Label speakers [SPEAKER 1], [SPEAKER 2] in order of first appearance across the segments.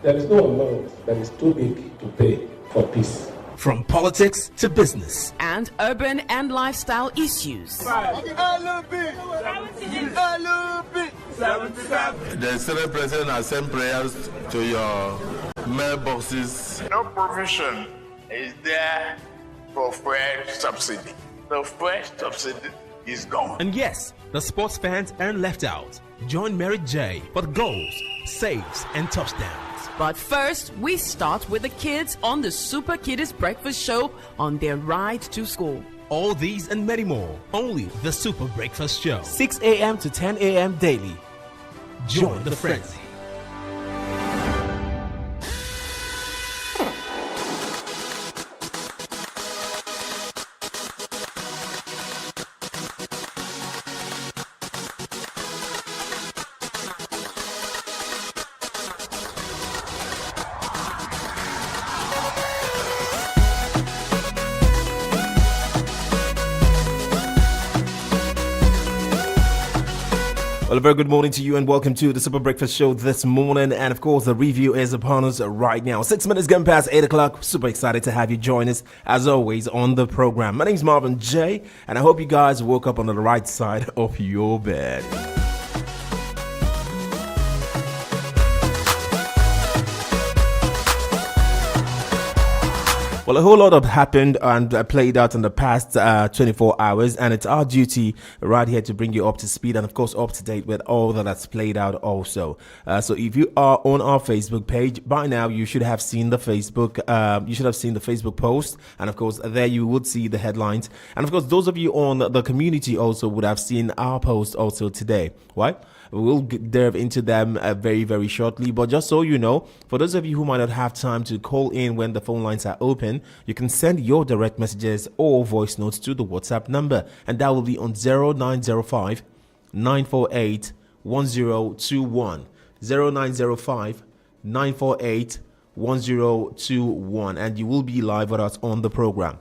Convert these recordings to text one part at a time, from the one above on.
[SPEAKER 1] There is no amount that is too big to pay for peace.
[SPEAKER 2] From politics to business
[SPEAKER 3] and urban and lifestyle issues.
[SPEAKER 4] The Senate President has sent prayers to your mailboxes.
[SPEAKER 5] No provision is there for fuel subsidy. The fuel subsidy is gone.
[SPEAKER 2] And yes, the sports fans aren't left out. Join Mary J for the goals, saves, and touchdowns.
[SPEAKER 3] But first, we start with the kids on the Super Kiddies Breakfast Show on their ride to school.
[SPEAKER 2] All these and many more, only the Super Breakfast Show.
[SPEAKER 6] 6 a.m. to 10 a.m. daily.
[SPEAKER 2] Join the frenzy.
[SPEAKER 6] Well, a very good morning to you and welcome to the Super Breakfast Show this morning. And of course, the review is upon us right now. 6 minutes gone past 8 o'clock. Super excited to have you join us as always on the program. My name is Marvin J, and I hope you guys woke up on the right side of your bed. Well, a whole lot have happened and played out in the past 24 hours, and it's our duty right here to bring you up to speed and, of course, up to date with all that's played out also. So if you are on our Facebook page, by now you should have seen the Facebook post, and, of course, there you would see the headlines. And, of course, those of you on the community also would have seen our post also today, right? We'll delve into them very, very shortly. But just so you know, for those of you who might not have time to call in when the phone lines are open, you can send your direct messages or voice notes to the WhatsApp number. And that will be on 0905 948 1021. 0905 948 1021. And you will be live with us on the program.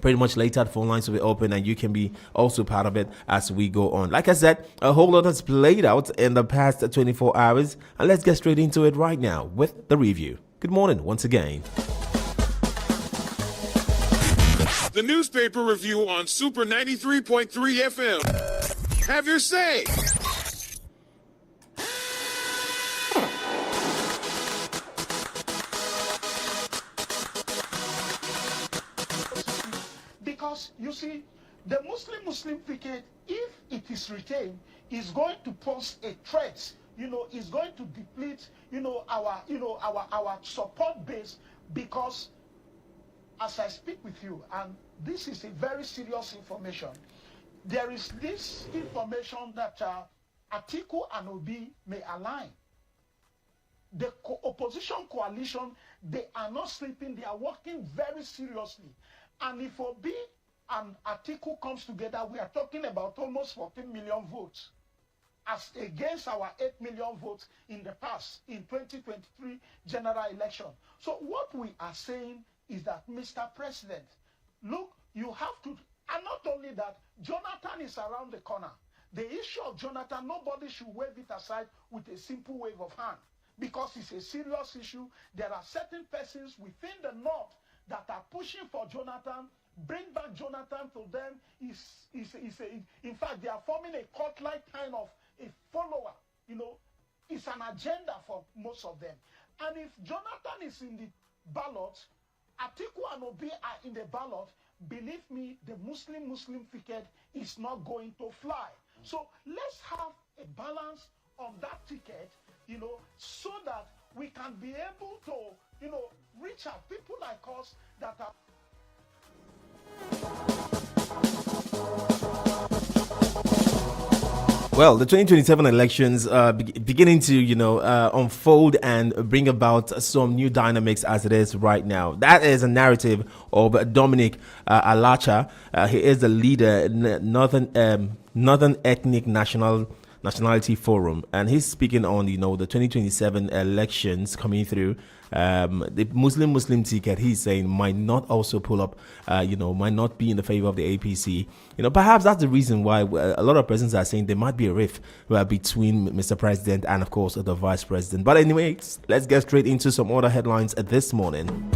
[SPEAKER 6] Pretty much later, the phone lines will be open and you can be also part of it as we go on. Like I said, a whole lot has played out in the past 24 hours. And let's get straight into it right now with the review. Good morning once again.
[SPEAKER 7] The newspaper review on Super 93.3 FM. Have your say.
[SPEAKER 8] Because you see, the Muslim ticket, if it is retained, is going to pose a threat. Is going to deplete, our support base, because as I speak with you, and this is a very serious information, there is this information that Atiku and Obi may align. The opposition coalition, they are not sleeping, they are working very seriously. And if Obi and Atiku comes together, we are talking about almost 14 million votes, as against our 8 million votes in the past, in 2023 general election. So what we are saying is that, Mr. President, look, you have to, and not only that, Jonathan is around the corner. The issue of Jonathan, nobody should wave it aside with a simple wave of hand, because it's a serious issue. There are certain persons within the North that are pushing for Jonathan. Bring back Jonathan to them. In fact, they are forming a cult-like kind of a follower. It's an agenda for most of them. And if Jonathan is in the ballot, Atiku and Obi are in the ballot, believe me, the Muslim ticket is not going to fly. So let's have a balance on that ticket, so that we can be able to, reach out people like us that are.
[SPEAKER 6] Well, the 2027 elections beginning to, unfold and bring about some new dynamics as it is right now. That is a narrative of Dominic Alacha. He is the leader, Northern Ethnic National Nationality Forum, and he's speaking on the 2027 elections coming through. The Muslim ticket, he's saying, might not also pull up, might not be in the favor of the APC. Perhaps that's the reason why a lot of persons are saying there might be a rift between Mr. President and, of course, the Vice President. But anyways, let's get straight into some other headlines this morning.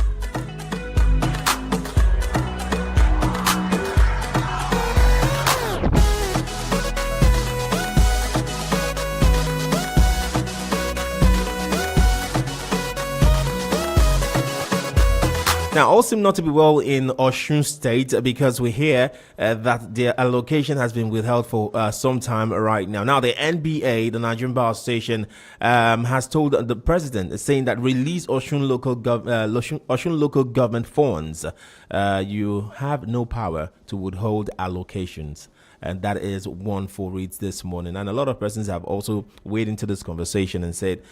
[SPEAKER 6] Now, all seem not to be well in Osun State because we hear that their allocation has been withheld for some time right now. Now, the NBA, the Nigerian Bar Station, has told the president, saying that release Osun local government funds. You have no power to withhold allocations. And that is one for reads this morning. And a lot of persons have also weighed into this conversation and said,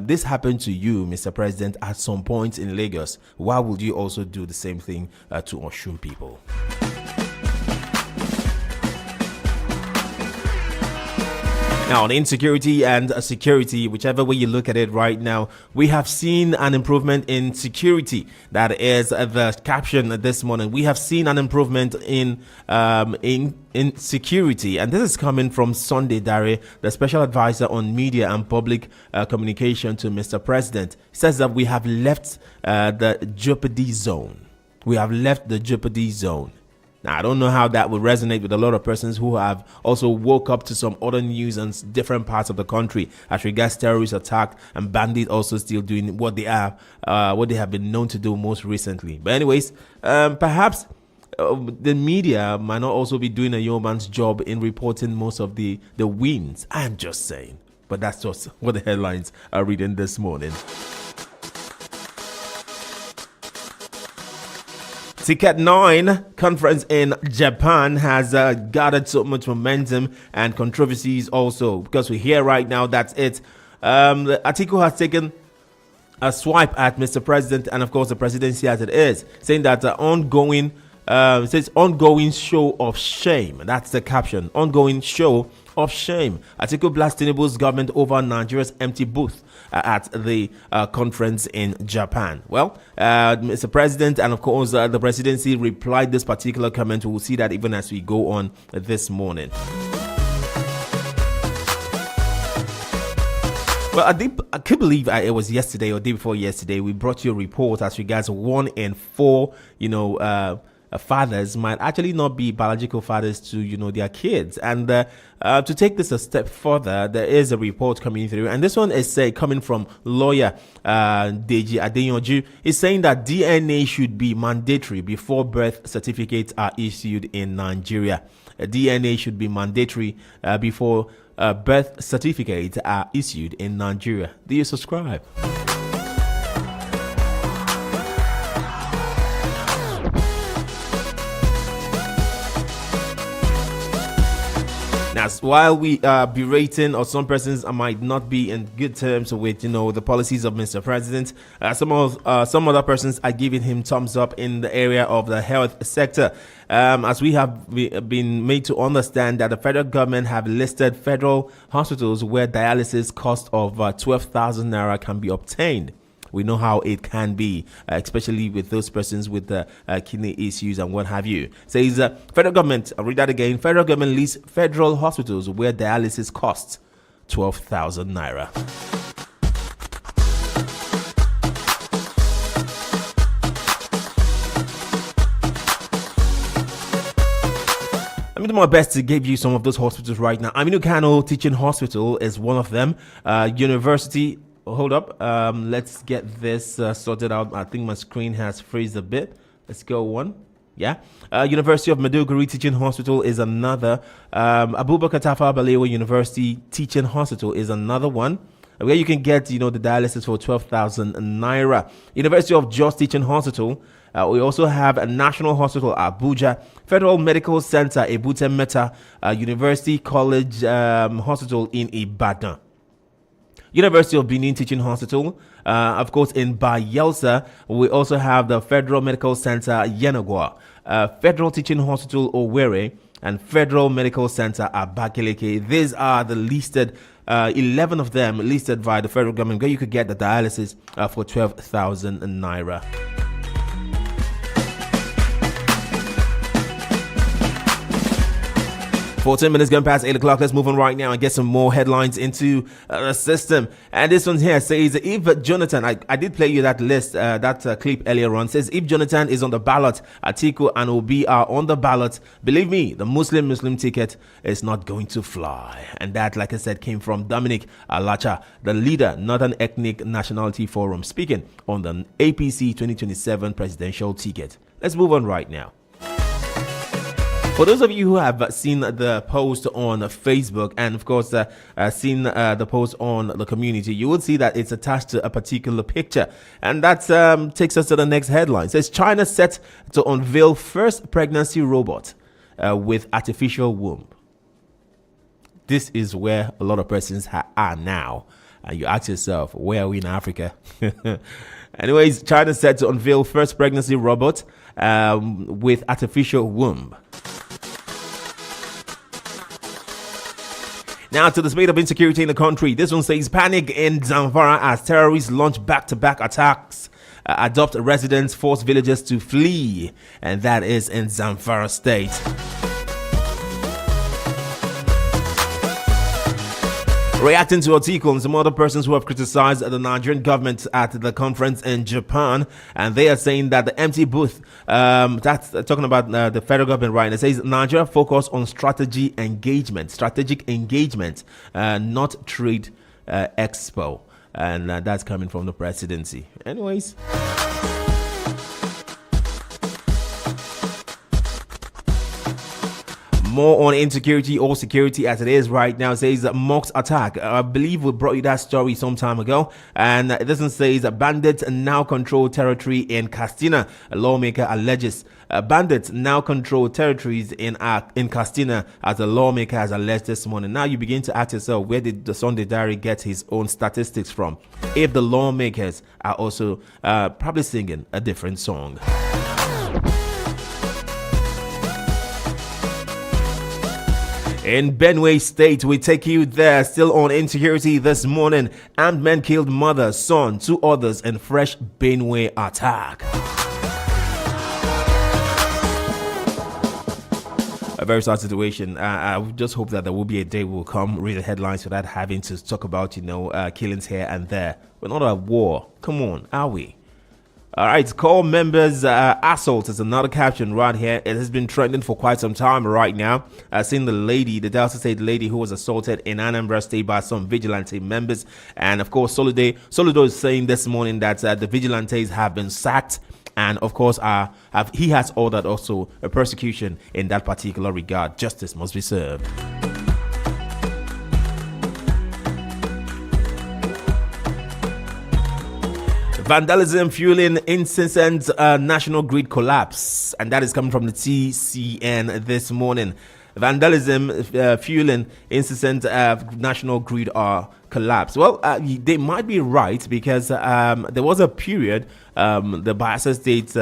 [SPEAKER 6] this happened to you, Mr. President, at some point in Lagos. Why would you also do the same thing to Osun people? Now, on insecurity and security, whichever way you look at it right now, we have seen an improvement in security. That is the caption this morning. We have seen an improvement in security, and this is coming from Sunday Dare, the special advisor on media and public communication to Mr. President. He says that we have left the jeopardy zone. We have left the jeopardy zone. Now, I don't know how that would resonate with a lot of persons who have also woke up to some other news in different parts of the country as regards terrorist attack and bandits also still doing what they have been known to do most recently. But anyways, perhaps the media might not also be doing a yeoman's job in reporting most of the wins. I am just saying. But that's just what the headlines are reading this morning. Ticket 9 conference in Japan has gathered so much momentum and controversies also, because we hear right now that the article has taken a swipe at Mr. President and, of course, the presidency as it is, saying that ongoing show of shame. That's the caption. Ongoing show of shame. Article blasts Tinubu's government over Nigeria's empty booth at the conference in Japan. Well, Mr. President and, of course, the presidency replied this particular comment. We will see that even as we go on this morning. Well, I could believe it was yesterday or day before yesterday we brought you a report as regards 1 in 4, fathers might actually not be biological fathers to their kids. And to take this a step further, there is a report coming through, and this one is coming from lawyer Deji Adeyanju. Is saying that DNA should be mandatory before birth certificates are issued in Nigeria. DNA should be mandatory before birth certificates are issued in Nigeria. Do you subscribe? As while we are berating, or some persons might not be in good terms with the policies of Mr. President, some other persons are giving him thumbs up in the area of the health sector, as we have been made to understand that the federal government have listed federal hospitals where dialysis cost of 12,000 naira can be obtained. We know how it can be, especially with those persons with kidney issues and what have you. Says federal government, I'll read that again. Federal government lists federal hospitals where dialysis costs 12,000 naira. Let me do my best to give you some of those hospitals right now. Aminu Kano Teaching Hospital is one of them. University. Hold up. Let's get this sorted out. I think my screen has freezed a bit. Let's go one. Yeah. University of Maiduguri Teaching Hospital is another. Abubakar Tafawa Balewa University Teaching Hospital is another one, where you can get, the dialysis for 12,000 naira. University of Jos Teaching Hospital. We also have a National Hospital Abuja, Federal Medical Center Ebute Meta, University College Hospital in Ibadan. University of Benin Teaching Hospital, of course, in Bayelsa. We also have the Federal Medical Center Yenagua, Federal Teaching Hospital Owerri, and Federal Medical Center Abakaliki. These are the listed 11 of them listed by the federal government where you could get the dialysis for 12,000 naira. 14 minutes going past 8 o'clock. Let's move on right now and get some more headlines into the system. And this one here says, if Jonathan, I did play you that list, that clip earlier on, says, if Jonathan is on the ballot, Atiku and Obi are on the ballot, believe me, the Muslim ticket is not going to fly. And that, like I said, came from Dominic Alacha, the leader, Northern Ethnic Nationality Forum, speaking on the APC 2027 presidential ticket. Let's move on right now. For those of you who have seen the post on Facebook and, of course, seen the post on the community, you will see that it's attached to a particular picture. And that takes us to the next headline. It says, China set to unveil first pregnancy robot with artificial womb. This is where a lot of persons are now. And you ask yourself, where are we in Africa? Anyways, China set to unveil first pregnancy robot with artificial womb. Now to the spate of insecurity in the country. This one says panic in Zamfara as terrorists launch back-to-back attacks. Adopt residents, force villagers to flee. And that is in Zamfara state. Reacting to Atiku and some other persons who have criticized the Nigerian government at the conference in Japan, and they are saying that the empty booth, that's talking about the federal government, right? It says Nigeria focus on strategic engagement, not trade expo, and that's coming from the presidency. Anyways. More on insecurity or security as it is right now. It says mocks attack. I believe we brought you that story some time ago. And it doesn't say bandits now control territory in Castina. A lawmaker alleges bandits now control territories in Castina, as a lawmaker has alleged this morning. Now you begin to ask yourself, where did the Sunday Diary get his own statistics from? If the lawmakers are also probably singing a different song. In Benue State, we take you there. Still on insecurity this morning. Armed men killed mother, son, 2 others in fresh Benue attack. A very sad situation. I just hope that there will be a day we'll come read the headlines without having to talk about, killings here and there. We're not at war. Come on, are we? All right, call members assault is another caption right here. It has been trending for quite some time right now. Seeing the Delta State lady who was assaulted in Anambra State by some vigilante members. And of course, Soludo is saying this morning that the vigilantes have been sacked. And of course, he has ordered also a persecution in that particular regard. Justice must be served. Vandalism fueling incessant national grid collapse, and that is coming from the TCN this morning. Vandalism fueling incessant national grid collapse. Well, they might be right, because there was a period the Bayelsa State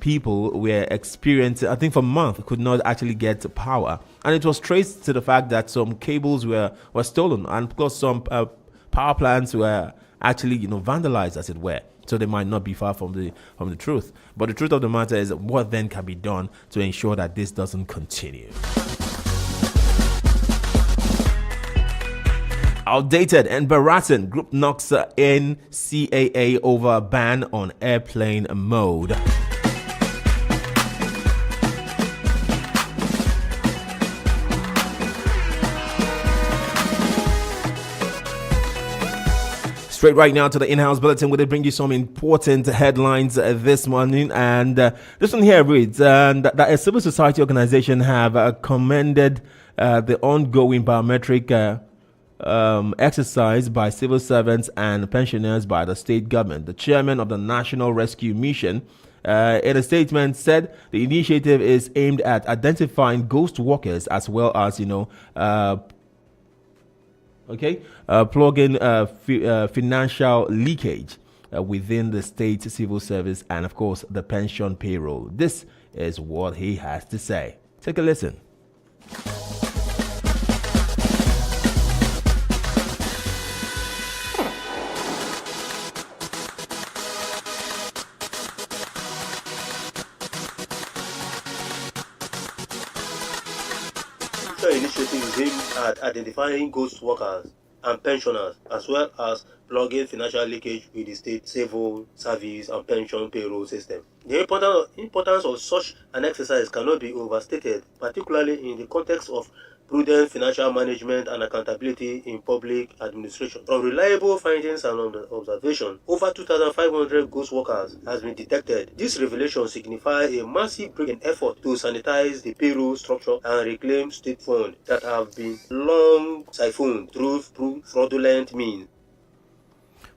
[SPEAKER 6] people were experiencing, I think for months, could not actually get power, and it was traced to the fact that some cables were stolen, and of course some power plants were actually vandalized, as it were. So they might not be far from the truth. But the truth of the matter is, what then can be done to ensure that this doesn't continue? Outdated and embarrassing. Group knocks in CAA over ban on airplane mode. Straight right now to the in-house bulletin, where they bring you some important headlines this morning. And this one here reads that a civil society organization have commended the ongoing biometric exercise by civil servants and pensioners by the state government. The chairman of the National Rescue Mission in a statement said the initiative is aimed at identifying ghost workers, as well as plugging financial leakage within the state civil service and, of course, the pension payroll. This is what he has to say. Take a listen.
[SPEAKER 9] initiative is aimed at identifying ghost workers and pensioners, as well as plugging financial leakage with the state civil service and pension payroll system. The importance of such an exercise cannot be overstated, particularly in the context of prudent financial management and accountability in public administration. From reliable findings and observation, over 2,500 ghost workers has been detected. This revelation signifies a massive break in effort to sanitize the payroll structure and reclaim state funds that have been long siphoned through fraudulent means.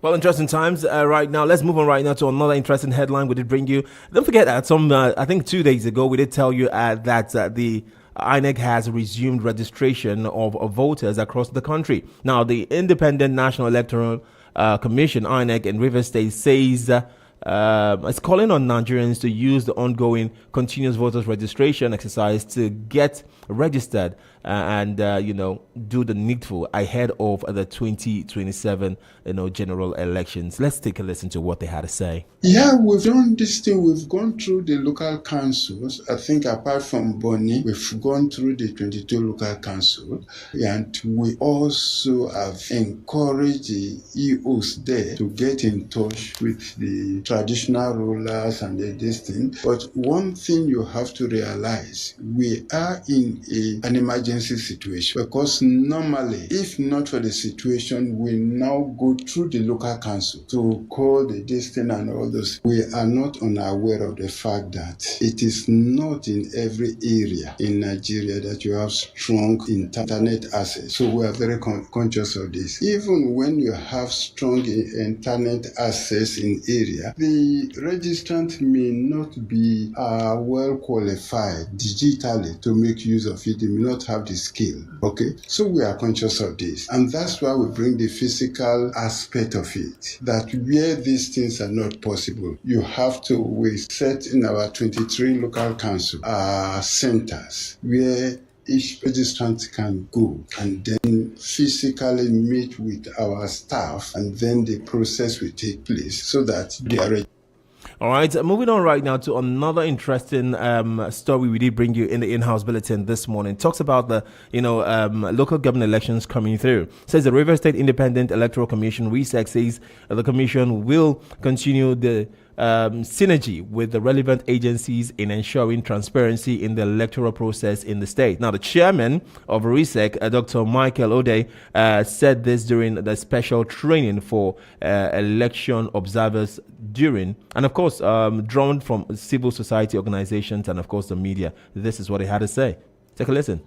[SPEAKER 6] Well, interesting times right now. Let's move on right now to another interesting headline we did bring you. Don't forget that I think 2 days ago, we did tell you that the INEC has resumed registration of voters across the country. Now, the Independent National Electoral Commission, INEC, in Rivers State says it's calling on Nigerians to use the ongoing continuous voters registration exercise to get registered and do the needful ahead of the 2027 general elections. Let's take a listen to what they had to say.
[SPEAKER 10] Yeah, we've done this thing. We've gone through the local councils. I think apart from Bonny, we've gone through the 22 local councils, and we also have encouraged the EOs there to get in touch with the traditional rulers and this thing. But one thing you have to realize, we are in an emergency situation, because normally, if not for the situation, we now go through the local council to call the distance and all those. We are not unaware of the fact that it is not in every area in Nigeria that you have strong internet access. So we are very conscious of this. Even when you have strong internet access in area, the registrant may not be well qualified digitally to make use of it. They may not have the skill. Okay, so we are conscious of this, and that's why we bring the physical aspect of it. That where these things are not possible, you have to. We set in our 23 local council centers where each registrant can go and then physically meet with our staff, and then the process will take place so that they are.
[SPEAKER 6] All right, moving on right now to another interesting story we did bring you in the in-house bulletin this morning. Talks about the local government elections coming through. Says the Rivers State Independent Electoral Commission, RESEC, says the commission will continue the synergy with the relevant agencies in ensuring transparency in the electoral process in the state. Now, the chairman of RESEC, Dr. Michael Ode, said this during the special training for election observers during, and of course, drawn from civil society organizations and of course the media. This is what he had to say. Take a listen.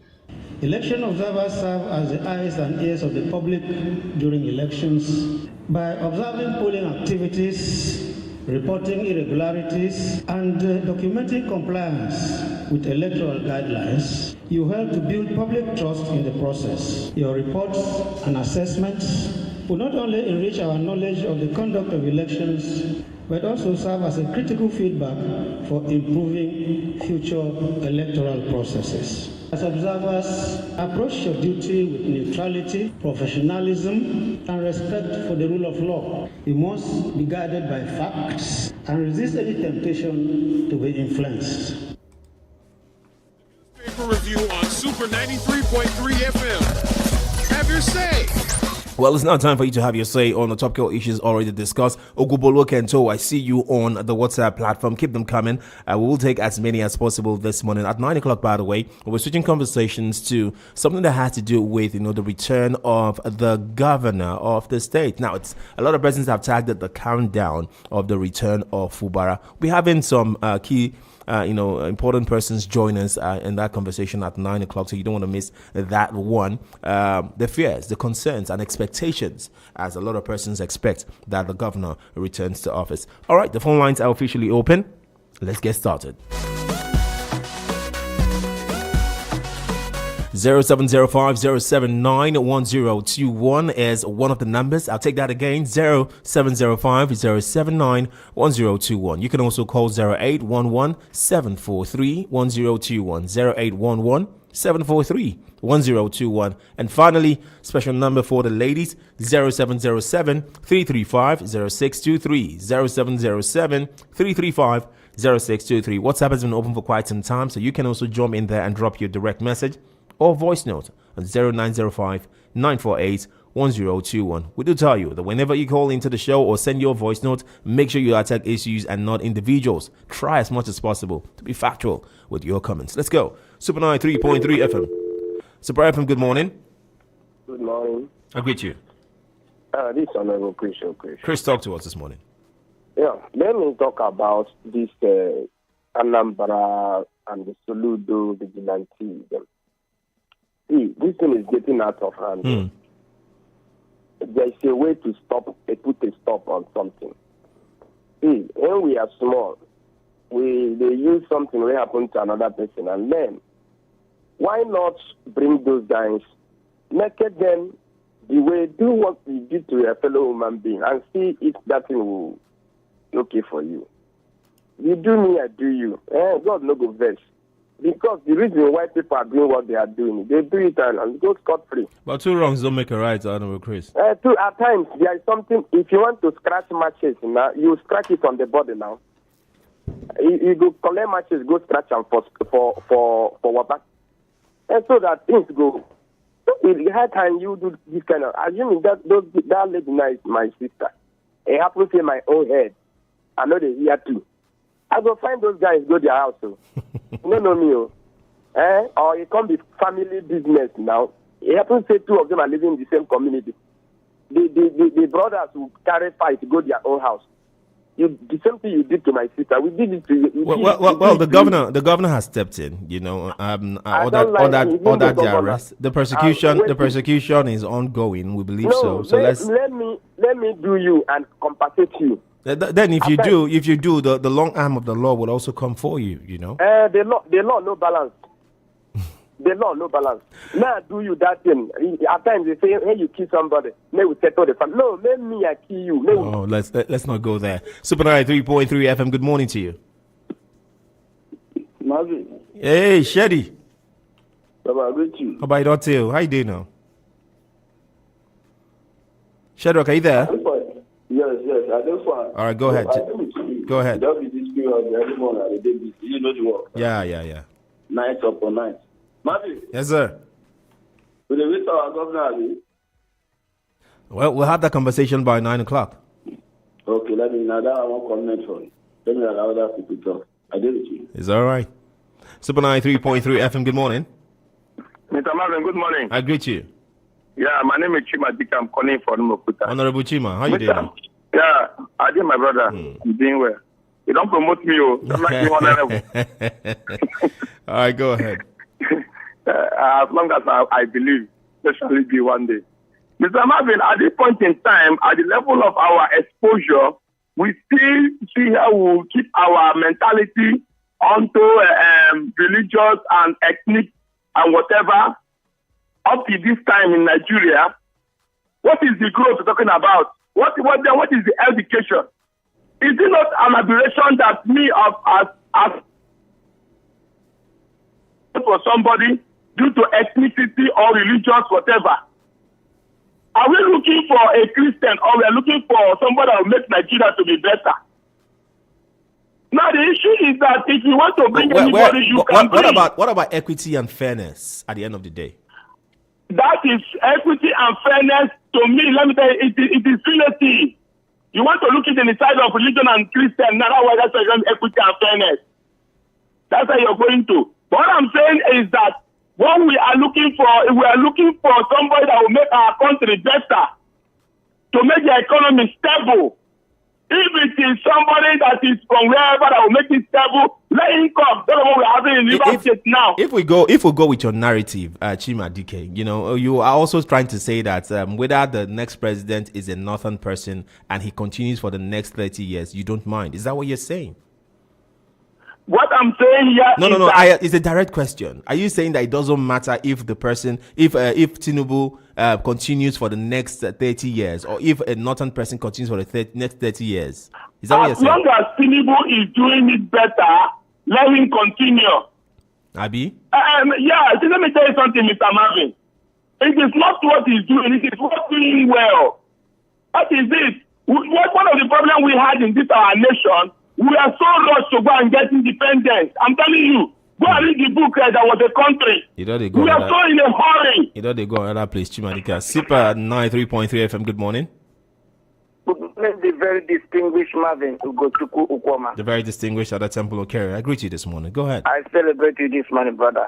[SPEAKER 11] Election observers serve as the eyes and ears of the public during elections by observing polling activities, reporting irregularities, and documenting compliance with electoral guidelines. You help to build public trust in the process. Your reports and assessments will not only enrich our knowledge of the conduct of elections, but also serve as a critical feedback for improving future electoral processes. As observers, approach your duty with neutrality, professionalism, and respect for the rule of law. You must be guided by facts and resist any temptation to be influenced.
[SPEAKER 7] Paper review on Super 93.3 FM. Have your say.
[SPEAKER 6] Well, it's now time for you to have your say on the topical issues already discussed. Ogubolo Kento, I see you on the WhatsApp platform. Keep them coming. We will take as many as possible this morning at 9 o'clock, by the way. We're switching conversations to something that has to do with, the return of the governor of the state. Now, it's a lot of persons have tagged it the countdown of the return of Fubara. We're having some key important persons join us in that conversation at 9 o'clock, so you don't want to miss that one. The fears, the concerns, and expectations, as a lot of persons expect that the governor returns to office. All right, the phone lines are officially open. Let's get started. 0705-079-1021 is one of the numbers. I'll take that again. 0705-079-1021. You can also call 0811-743-1021. 0811-743-1021. And finally, special number for the ladies, 0707-335-0623. 0707-335-0623. WhatsApp has been open for quite some time, so you can also jump in there and drop your direct message. or voice note on 0905 948 1021. We do tell you that whenever you call into the show or send your voice note, make sure you attack issues and not individuals. Try as much as possible to be factual with your comments. Let's go. Super 93.3 FM. Super FM, good morning.
[SPEAKER 12] Good morning.
[SPEAKER 6] I greet you.
[SPEAKER 12] This is Honorable Chris.
[SPEAKER 6] Chris, talk to us this morning.
[SPEAKER 12] Yeah, let me talk about this Anambra and the Soludo vigilante. See, this thing is getting out of hand. There's a way to put a stop on something. See, when we are small, they use something that happened to another person, and then why not bring those guys, make them the way, do what you did to a fellow human being, and see if that thing will be okay for you. You do me, I do you. God no go vex. Because the reason why people are doing what they are doing, they do it and go scot-free.
[SPEAKER 6] But two wrongs don't make a right, Honorable Chris.
[SPEAKER 12] At times, there is something, if you want to scratch matches, now, you scratch it on the body now. You go collect matches, go scratch them for water. And so that things go. How can you do this kind of, assuming that lady now is my sister. It happens in my own head. I know they hear too. I go find those guys, go to their house. So. No, me. Or it can't be family business now. It happens to say two of them are living in the same community. The brothers who carry fight go to their own house. The same thing you did to my sister. We did it to you.
[SPEAKER 6] Well, the governor has stepped in. You know, ordered the arrest. The persecution is ongoing. We believe so. So
[SPEAKER 12] let me do you and compensate you.
[SPEAKER 6] Then if you do, the long arm of the law will also come for you. You know.
[SPEAKER 12] The law no balance. The law no balance. Now do you that thing? At times they say, hey, you kill somebody, may we settle the family. No, let me I kill you.
[SPEAKER 6] No, let's not go there. Super 93.3 FM. Good morning to you.
[SPEAKER 12] Marvin.
[SPEAKER 6] Hey, Shady.
[SPEAKER 12] Baba, greet you.
[SPEAKER 6] How about you? How you doing now? Shedrock, are you there?
[SPEAKER 12] Yes, I just want.
[SPEAKER 6] All right, go ahead. Go ahead.
[SPEAKER 12] Don't be this period every morning at the day busy. You know the work.
[SPEAKER 6] Yeah.
[SPEAKER 12] Night upon night. Marvin.
[SPEAKER 6] Yes, sir.
[SPEAKER 12] Will you visit our governor?
[SPEAKER 6] Well, we'll have that conversation by 9 o'clock.
[SPEAKER 12] Okay, let me know that I won't comment for you. Let me allow other people talk. I did it to you.
[SPEAKER 6] It's all right. Super 93.3 FM, good morning.
[SPEAKER 12] Mr. Marvin, good morning.
[SPEAKER 6] I greet you.
[SPEAKER 12] Yeah, my name is Chima Dika. I'm calling from Mokuta.
[SPEAKER 6] Honorable Chima, how you doing?
[SPEAKER 12] Yeah, I did my brother. I'm doing well. You don't promote me, don't like me honorable.
[SPEAKER 6] All right, go ahead.
[SPEAKER 12] As long as I believe, there shall be one day. Mr. Marvin, at this point in time, at the level of our exposure, we still see how we will keep our mentality onto religious and ethnic and whatever up to this time in Nigeria. What is the growth we're talking about? What is the education? Is it not an aberration that me as for somebody due to ethnicity or religious whatever? Are we looking for a Christian or we are looking for somebody that will make Nigeria to be better? Now the issue is that if you want to bring anybody, you can bring.
[SPEAKER 6] What about equity and fairness at the end of the day?
[SPEAKER 12] That is equity and fairness. To me, let me tell you, it is relative. You want to look at the side of religion and Christian, now that's equity and fairness. That's how you're going to. But what I'm saying is that what we are looking for somebody that will make our country better, to make the economy stable. If it is somebody that is from wherever that will make it stable, let him come. That's what we're having in River State now.
[SPEAKER 6] If we go with your narrative, Chima Dike, you are also trying to say that whether the next president is a northern person and he continues for the next 30 years, you don't mind. Is that what you're saying?
[SPEAKER 12] What I'm saying here
[SPEAKER 6] No. It's a direct question. Are you saying that it doesn't matter if the person, if Tinubu continues for the next 30 years, or if a northern person continues for the next 30 years? Is that what you're saying?
[SPEAKER 12] As long as Tinubu is doing it better, let him continue.
[SPEAKER 6] Abi?
[SPEAKER 12] Let me tell you something, Mr. Marvin. It is not what he's doing, it is what doing well. What is this? One of the problems we had in this our nation, we are so rushed to go and get independence. I'm telling you,
[SPEAKER 13] Go and read the book. There was a country.
[SPEAKER 6] You know they go.
[SPEAKER 13] We are so in a hurry.
[SPEAKER 6] You know they go another place. Chimadika. Super93.3 FM. Good morning.
[SPEAKER 14] Good morning, the very distinguished Marvin Ugochukwu Ukwama.
[SPEAKER 6] The very distinguished Ada Temple Okere. I greet you this morning. Go ahead.
[SPEAKER 14] I celebrate you this morning, brother.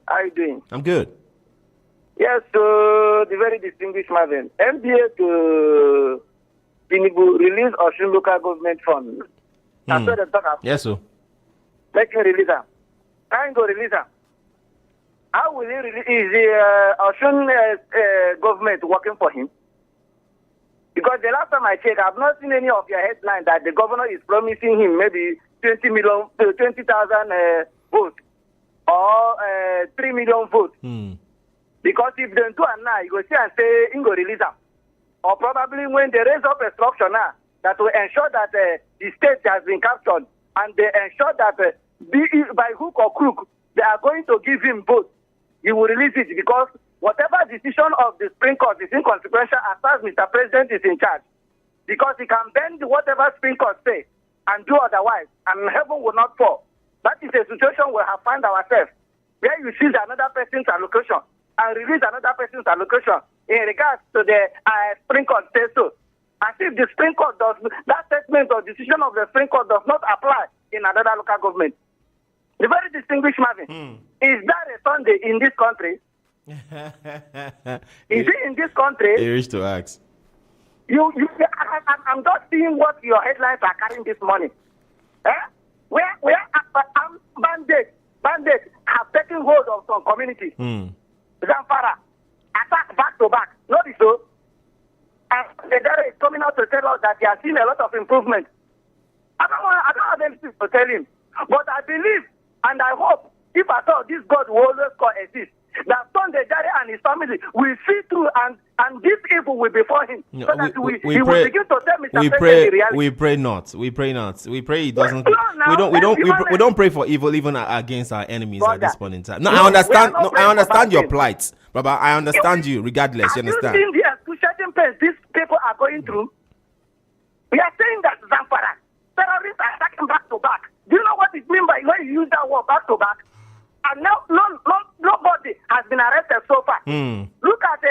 [SPEAKER 14] How are you doing?
[SPEAKER 6] I'm good.
[SPEAKER 14] Yes, so the very distinguished Marvin. MBA to Tinubu release Osun local government fund. That's what they talk about.
[SPEAKER 6] Yes, sir.
[SPEAKER 14] Let him release them. Can't go release them. How will he release? Is the Osun government working for him? Because the last time I checked, I've not seen any of your headlines that the governor is promising him maybe 20,000 votes or 3 million votes. Because if they do it now, you go see and say, you go release them. Or probably when they raise up a structure now that will ensure that the state has been captured and they ensure that by hook or crook, they are going to give him votes. He will release it because whatever decision of the Supreme Court is inconsequential as far as Mr. President is in charge. Because he can bend whatever Supreme Court say and do otherwise, and heaven will not fall. That is a situation we have found ourselves, where you seize another person's allocation and release another person's allocation in regards to the Supreme Court say so. As if the Supreme Court does, that statement or decision of the Supreme Court does not apply in another local government. The very distinguished Marvin, is that a Sunday in this country? Is it in this country?
[SPEAKER 6] He wished to ask.
[SPEAKER 14] I'm just seeing what your headlines are carrying this morning. Where bandits have taken hold of some communities. Zamfara, attack back to back. Not so. And the data is coming out to tell us that he has seen a lot of improvement. I don't have anything to tell him. But I believe and I hope, if at all this God will always coexist, that Sunday Jare and his family will see through and this evil will be for him.
[SPEAKER 6] No,
[SPEAKER 14] so that
[SPEAKER 6] we
[SPEAKER 14] he will begin to tell Mr.
[SPEAKER 6] we
[SPEAKER 14] President
[SPEAKER 6] pray,
[SPEAKER 14] the reality.
[SPEAKER 6] we pray not. We pray not. We pray he doesn't.
[SPEAKER 14] No,
[SPEAKER 6] we don't pray for evil even against our enemies at this point in time. No,
[SPEAKER 14] No,
[SPEAKER 6] I understand.
[SPEAKER 14] we are not
[SPEAKER 6] No, I understand your
[SPEAKER 14] praying for
[SPEAKER 6] plight, Baba. I understand you regardless. You understand?
[SPEAKER 14] Have you seen the excruciating pain these people are going through? We are saying that Zamfara terrorists are attacking back to back. Do you know what it means by when you use that word back to back? And now nobody has been arrested so far. Look at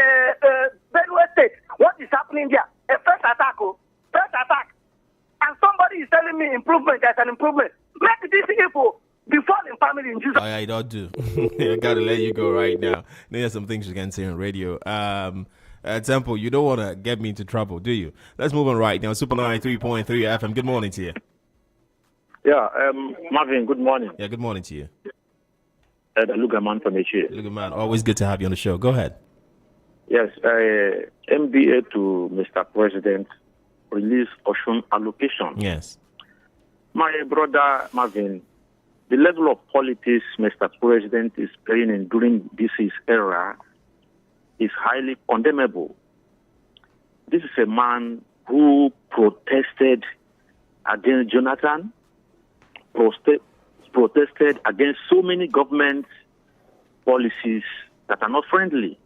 [SPEAKER 14] Benue State. What is happening there? A first attack. And somebody is telling me improvement. There's an improvement. Make these people be falling family in Jesus.
[SPEAKER 6] Oh, yeah, you don't do. I gotta let you go right now. There's some things you can say on radio. Temple, you don't want to get me into trouble, do you? Let's move on right now. Super 93.3 FM. Good morning to you.
[SPEAKER 15] Yeah, Marvin, good morning.
[SPEAKER 6] Yeah, good morning to you.
[SPEAKER 15] Lugaman from H.
[SPEAKER 6] Lugaman, always good to have you on the show. Go ahead.
[SPEAKER 15] Yes, MBA to Mr. President, release Osun allocation.
[SPEAKER 6] Yes.
[SPEAKER 15] My brother Marvin, the level of politics Mr. President is playing in during this era is highly condemnable. This is a man who protested against Jonathan, protested against so many government policies that are not friendly.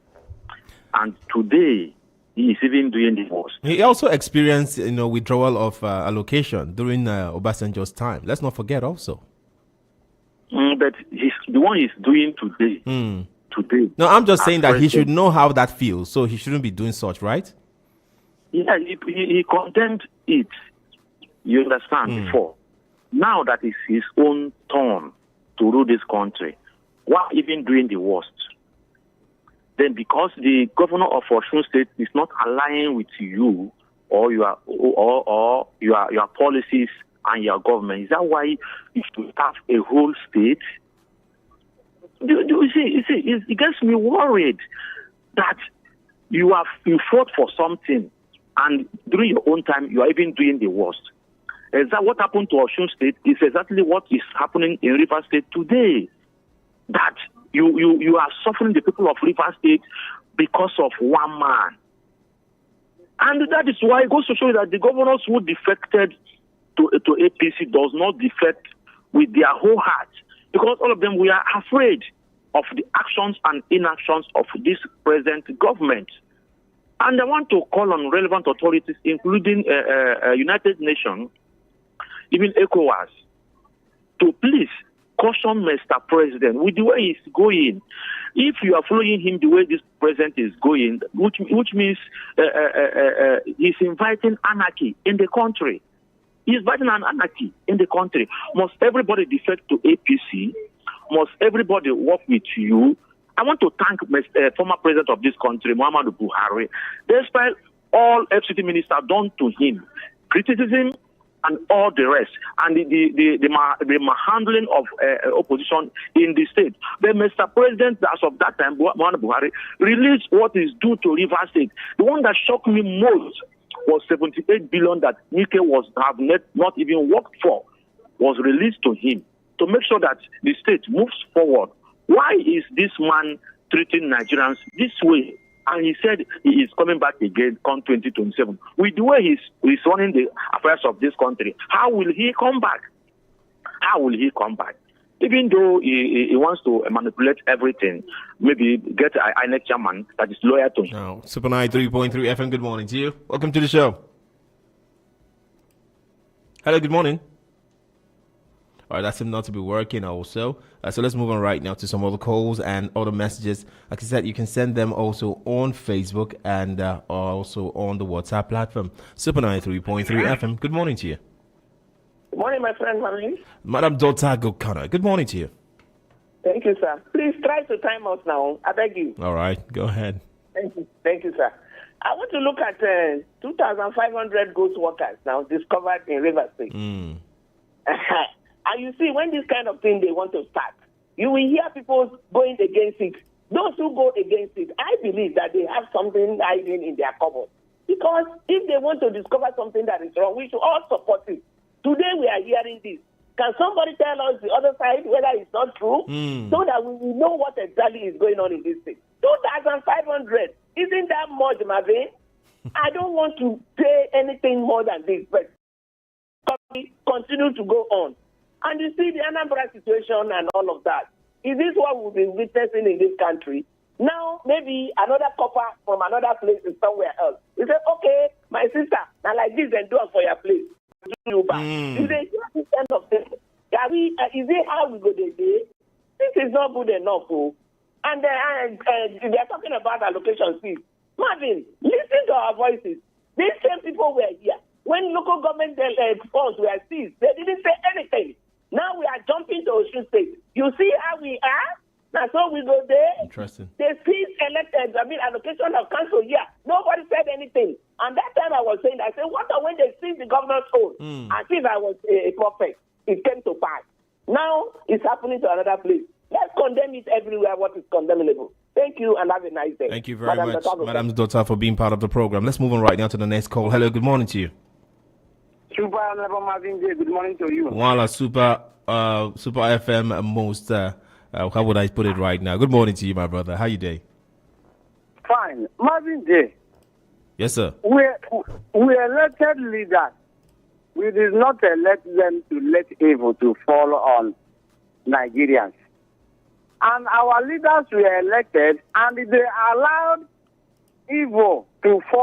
[SPEAKER 15] And today, he is even doing the worst.
[SPEAKER 6] He also experienced, withdrawal of allocation during Obasanjo's time. Let's not forget also.
[SPEAKER 15] But the one he's doing today. Today.
[SPEAKER 6] No, I'm just saying that he should know how that feels, so he shouldn't be doing such, right?
[SPEAKER 15] Yeah, he condemned it. You understand? Before. Now that is his own turn to rule this country, while even doing the worst. Then because the governor of Osun State is not aligning with you or your policies and your government, is that why you should have a whole state? You see, it gets me worried that you fought for something, and during your own time, you are even doing the worst. Is that what happened to Osun State? Is exactly what is happening in River State today. That you are suffering the people of River State because of one man. And that is why it goes to show you that the governors who defected to APC does not defect with their whole heart. Because all of them, we are afraid of the actions and inactions of this present government. And I want to call on relevant authorities, including United Nations, even ECOWAS, to please caution Mr. President with the way he's going. If you are following him the way this president is going, which means he's inviting anarchy in the country. He's inviting an anarchy in the country. Must everybody defect to APC? Must everybody work with you? I want to thank former president of this country, Muhammadu Buhari, despite all FCT ministers done to him, criticism and all the rest, and the handling of opposition in the state. But Mr. President, as of that time, Muhammadu Buhari, released what is due to Rivers State. The one that shocked me most was 78 billion that Nike have not even worked for, was released to him to make sure that the state moves forward. Why is this man treating Nigerians this way? And he said he is coming back again come 2027. With the way he's running the affairs of this country, how will he come back? How will he come back? Even though he wants to manipulate everything, maybe get an INEC chairman that is loyal to him.
[SPEAKER 6] Oh, Super 93.3 FM, good morning to you. Welcome to the show. Hello, good morning. All right, that seems not to be working also. So let's move on right now to some other calls and other messages. Like I said, you can send them also on Facebook and also on the WhatsApp platform. Super 93.3 FM. Good morning to you.
[SPEAKER 16] Good morning, my friend.
[SPEAKER 6] Madam Dota Gokana. Good morning to you.
[SPEAKER 16] Thank you, sir. Please try to time us now. I beg you.
[SPEAKER 6] All right, go ahead.
[SPEAKER 16] Thank you, sir. I want to look at 2,500 ghost workers now discovered in Rivers State. And you see, when this kind of thing they want to start, you will hear people going against it. Those who go against it, I believe that they have something hiding in their cupboard. Because if they want to discover something that is wrong, we should all support it. Today we are hearing this. Can somebody tell us the other side whether it's not true? So that we will know what exactly is going on in this thing. 2,500. Isn't that much, Marvin? I don't want to say anything more than this, but continue to go on. And you see the Anambra situation and all of that. Is this what we've been witnessing in this country? Now, maybe another copper from another place is somewhere else. We say, okay, my sister, now like this, then do it for your place. Do you back. Is it this kind of thing? Is it how we go today? This is not good enough. Oh. And they're talking about allocation fees. Marvin, listen to our voices. These same people were here. When local government funds were seized, they didn't say anything. Now we are jumping to Osun State. You see how we are? Now so we go there.
[SPEAKER 6] Interesting.
[SPEAKER 16] They seized allocation of council here. Nobody said anything. And that time I was saying, I said, what when they seized the governor's own? As if I was a prophet. It came to pass. Now it's happening to another place. Let's condemn it everywhere what is condemnable. Thank you and have a nice day.
[SPEAKER 6] Thank you very much, Madam's daughter, for being part of the program. Let's move on right now to the next call. Hello, good morning to you.
[SPEAKER 17] Super Marvin Day, good morning to you.
[SPEAKER 6] Wala Super FM most how would I put it right now? Good morning to you, my brother. How you doing?
[SPEAKER 17] Fine. Marvin Day.
[SPEAKER 6] Yes, sir.
[SPEAKER 17] We elected leaders. We did not elect them to let evil to fall on Nigerians. And our leaders were elected and they allowed evil to fall